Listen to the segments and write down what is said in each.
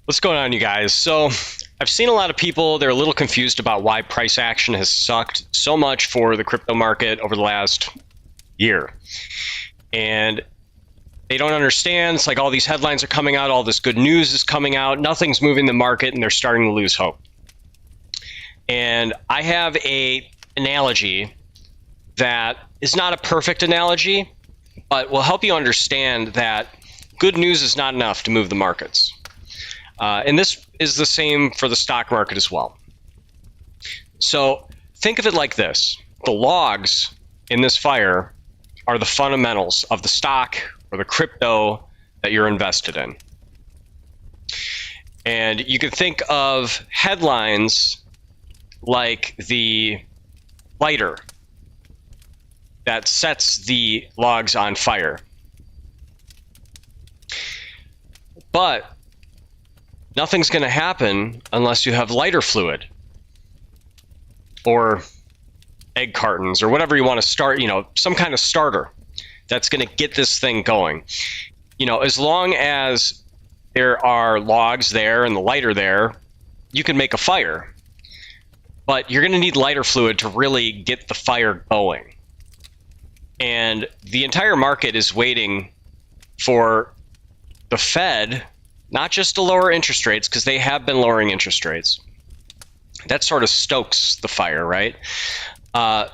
What's going on, you guys? So, I've seen a lot of people, they're a little confused about why price action has sucked so much for the crypto market over the last year. And they don't understand. It's like all these headlines are coming out, all this good news is coming out, nothing's moving the market, and they're starting to lose hope. And I have a analogy that is not a perfect analogy, but will help you understand that good news is not enough to move the markets. And this is the same for the stock market as well. So think of it like this. The logs in this fire are the fundamentals of the stock or the crypto that you're invested in. And you can think of headlines like the lighter that sets the logs on fire. But nothing's going to happen unless you have lighter fluid or egg cartons or whatever you want to start, some kind of starter that's going to get this thing going. As long as there are logs there and the lighter there, you can make a fire. But you're going to need lighter fluid to really get the fire going. And the entire market is waiting for the Fed not just to lower interest rates, because they have been lowering interest rates. That sort of stokes the fire, right? But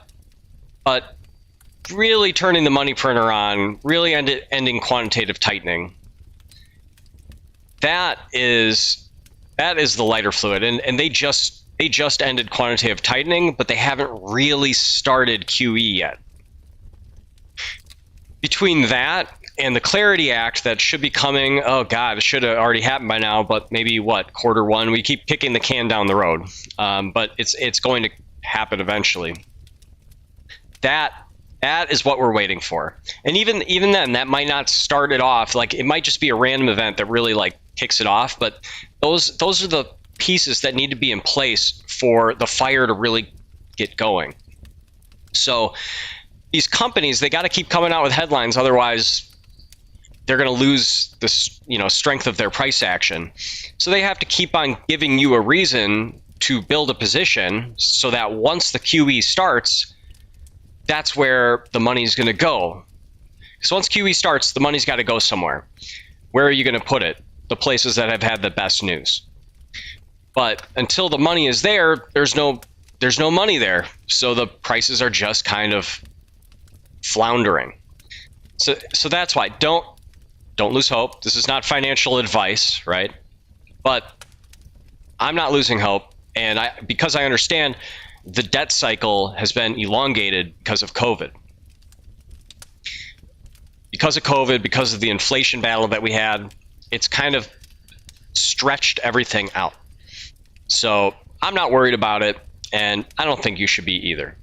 really turning the money printer on, really ending quantitative tightening, that is the lighter fluid. And they just ended quantitative tightening, but they haven't really started QE yet. Between that and the Clarity Act that should be coming, oh God, it should have already happened by now, but maybe quarter one? We keep kicking the can down the road, but it's going to happen eventually. That is what we're waiting for. And even then, that might not start it off. Like, it might just be a random event that really kicks it off. But those are the pieces that need to be in place for the fire to really get going. So these companies, they got to keep coming out with headlines, otherwise they're going to lose this, strength of their price action. So they have to keep on giving you a reason to build a position so that once the QE starts, that's where the money's going to go. So once QE starts, the money's got to go somewhere. Where are you going to put it? The places that have had the best news. But until the money is there, there's no money there. So the prices are just kind of floundering. So that's why don't lose hope. This is not financial advice, right? But I'm not losing hope, and because I understand the debt cycle has been elongated because of COVID. Because of COVID, because of the inflation battle that we had, it's kind of stretched everything out. So I'm not worried about it, and I don't think you should be either.